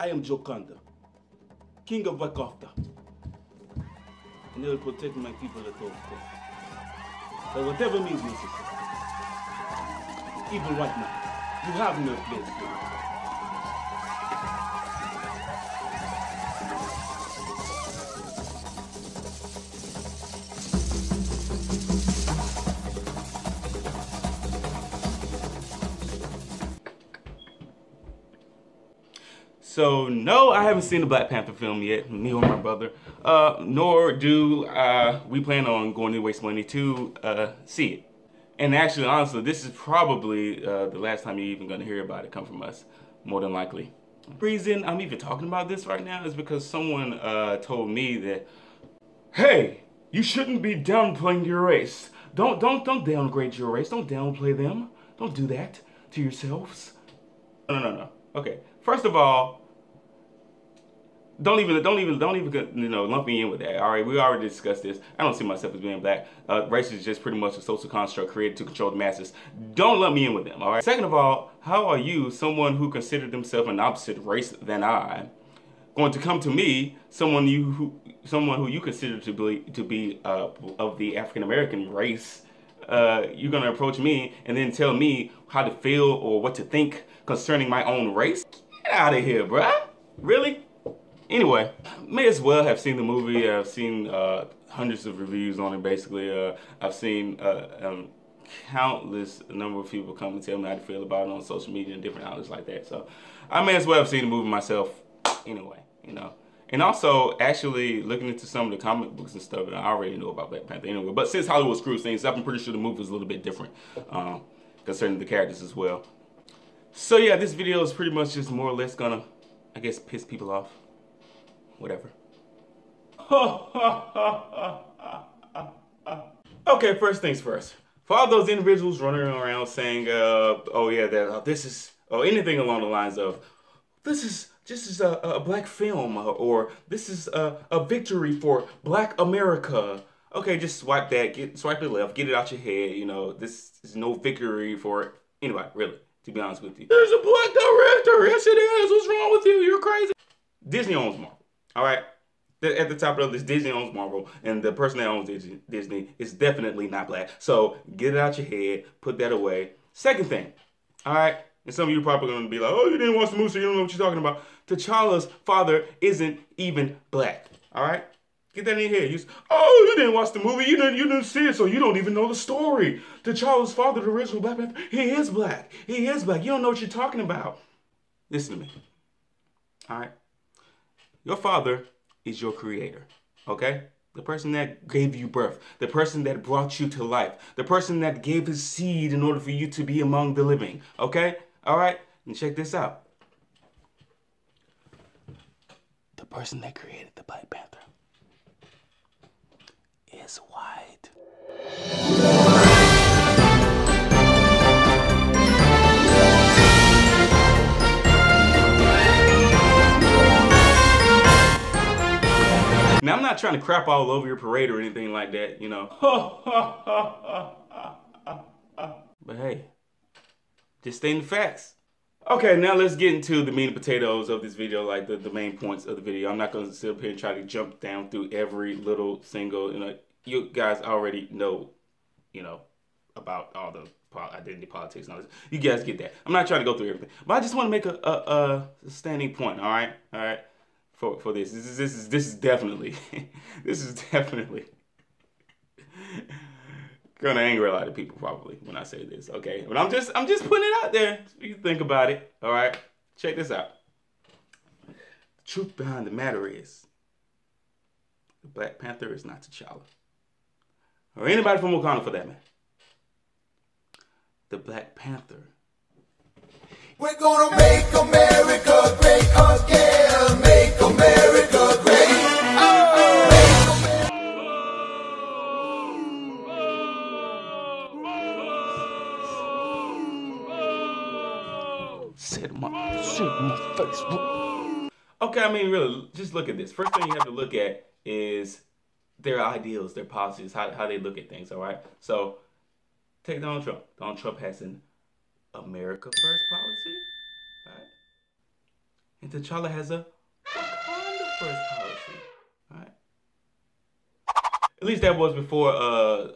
I am Jokanda, king of Wakofta, and I will protect my people at all costs. But whatever means necessary. Evil white man, you have no place here. So no, I haven't seen the Black Panther film yet, me or my brother. Nor do we plan on going to waste money to see it. And actually, honestly, this is probably the last time you're even going to hear about it come from us, more than likely. The reason I'm even talking about this right now is because someone told me that, hey, you shouldn't be downplaying your race. Don't downgrade your race. Don't downplay them. Don't do that to yourselves. No. Okay. First of all, don't even lump me in with that. All right, we already discussed this. I don't see myself as being black. Race is just pretty much a social construct created to control the masses. Don't lump me in with them. All right. Second of all, how are you, someone who considered themselves an opposite race than I, going to come to me, someone who you consider to be of the African American race? You're gonna approach me and then tell me how to feel or what to think concerning my own race? Get out of here, bruh. Really? Anyway, may as well have seen the movie. I've seen hundreds of reviews on it, basically. I've seen countless number of people come and tell me how to feel about it on social media and different outlets like that. So I may as well have seen the movie myself anyway, you know. And also, actually, looking into some of the comic books and stuff, I already know about Black Panther anyway. But since Hollywood screws things up, I'm pretty sure the movie is a little bit different concerning the characters as well. So yeah, this video is pretty much just more or less gonna, I guess, piss people off. Whatever. Okay, first things first. For all those individuals running around saying, oh yeah, that this is, or anything along the lines of, this is a black film, or this is a victory for Black America. Okay, just swipe that, swipe it left, get it out your head. You know, this is no victory for anybody, really, to be honest with you. There's a black director. Yes, it is. What's wrong with you? You're crazy. Disney owns Marvel. All right, at the top of this, Disney owns Marvel, and the person that owns Disney is definitely not black. So get it out your head, put that away. Second thing, all right, and some of you are probably going to be like, oh, you didn't watch the movie, so you don't know what you're talking about. T'Challa's father isn't even black. All right, get that in your head. Oh, you didn't watch the movie, you didn't see it, so you don't even know the story. T'Challa's father, the original Black Panther, he is black. He is black. You don't know what you're talking about. Listen to me. All right. Your father is your creator, okay? The person that gave you birth, the person that brought you to life, the person that gave his seed in order for you to be among the living, okay? All right? And check this out. The person that created the Black Panther is white. Now, I'm not trying to crap all over your parade or anything like that, you know. But hey, just stating the facts. Okay, now let's get into the meat and potatoes of this video, like the main points of the video. I'm not going to sit up here and try to jump down through every little single, you know, you guys already know, you know, about all the identity politics and all this. You guys get that. I'm not trying to go through everything, but I just want to make a standing point, all right? All right? For this. This is definitely this is definitely gonna anger a lot of people probably when I say this, okay? But I'm just putting it out there so you think about it. All right, check this out. The truth behind the matter is the Black Panther is not T'Challa, or anybody from Wakanda for that matter. The Black Panther. We're gonna make America great again. Make America great. Sit my face. Okay, I mean, really, just look at this. First thing you have to look at is their ideals, their policies, how they look at things, all right? So, take Donald Trump. Donald Trump has an America First policy, right? And T'Challa has a Wakanda first policy. All right. At least that was before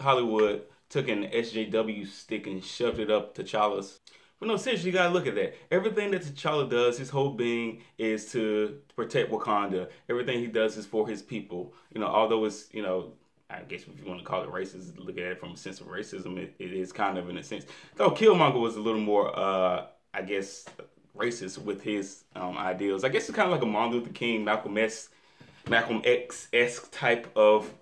Hollywood took an SJW stick and shoved it up T'Challa's. But no, seriously, you gotta look at that. Everything that T'Challa does, his whole being is to protect Wakanda. Everything he does is for his people. Although it's, I guess if you want to call it racist, look at it from a sense of racism, it is kind of in a sense. Though Killmonger was a little more, I guess, racist with his ideals. I guess it's kind of like a Martin Luther King, Malcolm X-esque type of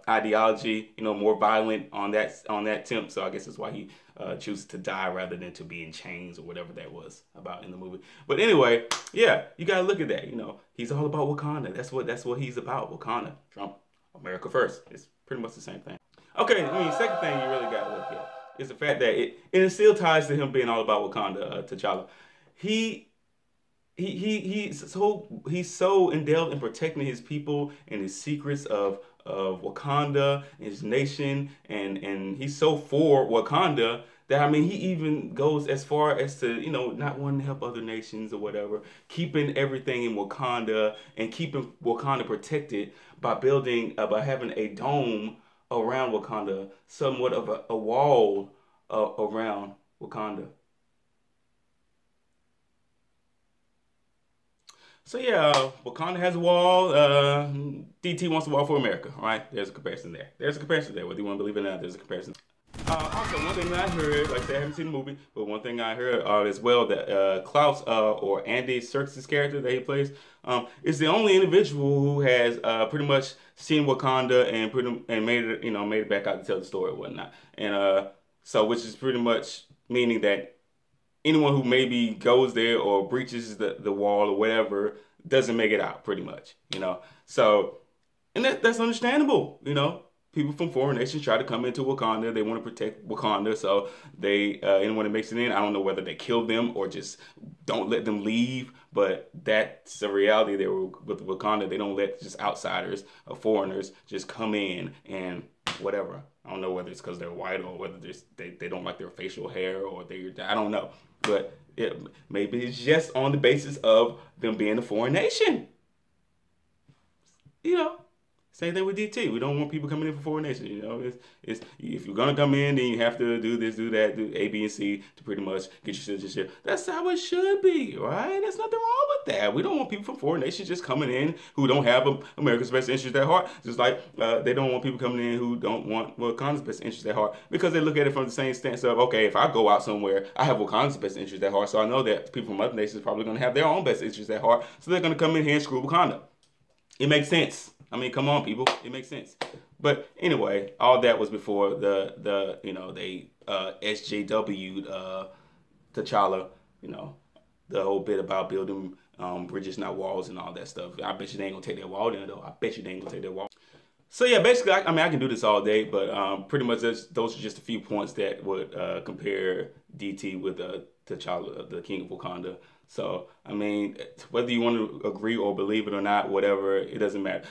ideology, more violent on that temp. So I guess that's why he chooses to die rather than to be in chains or whatever that was about in the movie. But anyway, yeah, you gotta look at that. He's all about Wakanda. That's what he's about. Wakanda, Trump, America first. It's pretty much the same thing. Okay, second thing you really gotta look at is the fact that it still ties to him being all about Wakanda, T'Challa. He he's so indulged in protecting his people and his secrets of Wakanda and his nation, and he's so for Wakanda that he even goes as far as to not wanting to help other nations or whatever, keeping everything in Wakanda and keeping Wakanda protected by having a dome around Wakanda, somewhat of a wall around Wakanda. So yeah, Wakanda has a wall. DT wants a wall for America. All right, there's a comparison there. Whether you want to believe it or not, there's a comparison. Also, one thing that I heard, like I said, I haven't seen the movie, but one thing I heard as well that Klaus or Andy Serkis' character that he plays is the only individual who has pretty much seen Wakanda and made it back out to tell the story and whatnot. And so, which is pretty much meaning that anyone who maybe goes there or breaches the wall or whatever doesn't make it out, pretty much. So, and that's understandable. People from foreign nations try to come into Wakanda. They want to protect Wakanda, so anyone that makes it in, I don't know whether they kill them or just don't let them leave. But that's the reality there with Wakanda. They don't let just outsiders or foreigners just come in and whatever. I don't know whether it's because they're white or whether they don't like their facial hair or I don't know. But maybe it's just on the basis of them being a foreign nation. Same thing with DT. We don't want people coming in from foreign nations. It's if you're gonna come in, then you have to do this, do that, do A, B, and C to pretty much get your citizenship. That's how it should be, right? There's nothing wrong with that. We don't want people from foreign nations just coming in who don't have America's best interest at heart. Just like they don't want people coming in who don't want Wakanda's best interest at heart, because they look at it from the same stance of, okay, if I go out somewhere, I have Wakanda's best interest at heart, so I know that people from other nations are probably gonna have their own best interest at heart, so they're gonna come in here and screw Wakanda. It makes sense. Come on, people. It makes sense. But anyway, all that was before they SJW'd T'Challa. The whole bit about building bridges, not walls, and all that stuff. I bet you they ain't gonna take that wall down, though. I bet you they ain't gonna take that wall. So yeah, basically, I can do this all day, but pretty much those are just a few points that would compare DT with T'Challa, the King of Wakanda. So whether you want to agree or believe it or not, whatever, it doesn't matter.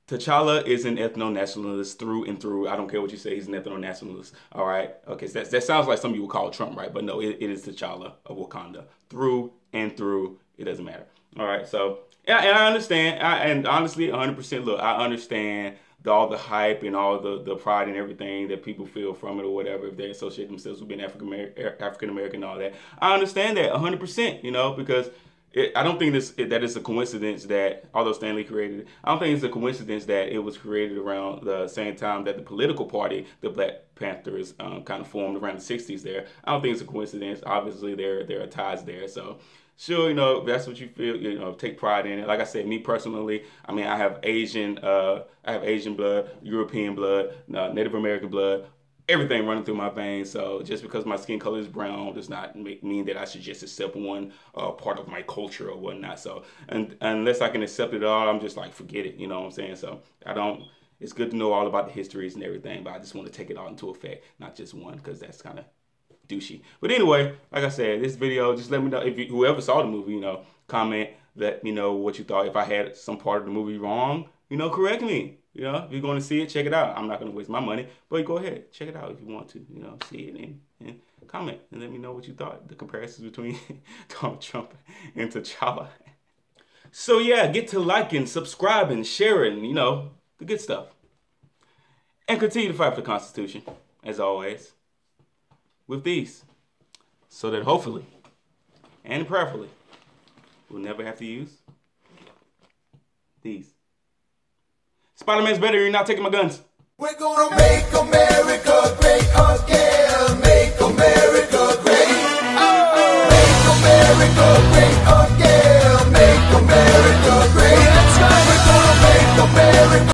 T'Challa is an ethno-nationalist through and through. I don't care what you say, he's an ethno-nationalist. All right? Okay, so that sounds like some you would call Trump, right? But no, it is T'Challa of Wakanda. Through and through, it doesn't matter. All right, so, yeah, and I understand. And honestly, 100%, look, I understand all the hype and all the pride and everything that people feel from it or whatever, if they associate themselves with being African American and all that. I understand that 100%, because I don't think that it's a coincidence that, although Stanley created it, I don't think it's a coincidence that it was created around the same time that the political party, the Black Panthers, kind of formed around the 60s there. I don't think it's a coincidence. Obviously, there are ties there. So, sure, if that's what you feel, take pride in it. Like I said, me personally, I have Asian blood, European blood, Native American blood, everything running through my veins. So just because my skin color is brown does not mean that I should just accept one part of my culture or whatnot. So, and unless I can accept it all, I'm just like, forget it. You know what I'm saying? So it's good to know all about the histories and everything, but I just want to take it all into effect, not just one, because that's kind of douchey. But anyway, like I said, this video, just let me know if whoever saw the movie, comment, let me know what you thought. If I had some part of the movie wrong, correct me. If you're going to see it, check it out. I'm not going to waste my money, but go ahead, check it out if you want to, see it and comment and let me know what you thought. The comparisons between Donald Trump and T'Challa. So yeah, get to liking, subscribing, sharing, you know, the good stuff. And continue to fight for the Constitution, as always, with these. So that hopefully, and prayerfully, we'll never have to use these. Spider-Man's better, you're not taking my guns. We're gonna make America great again.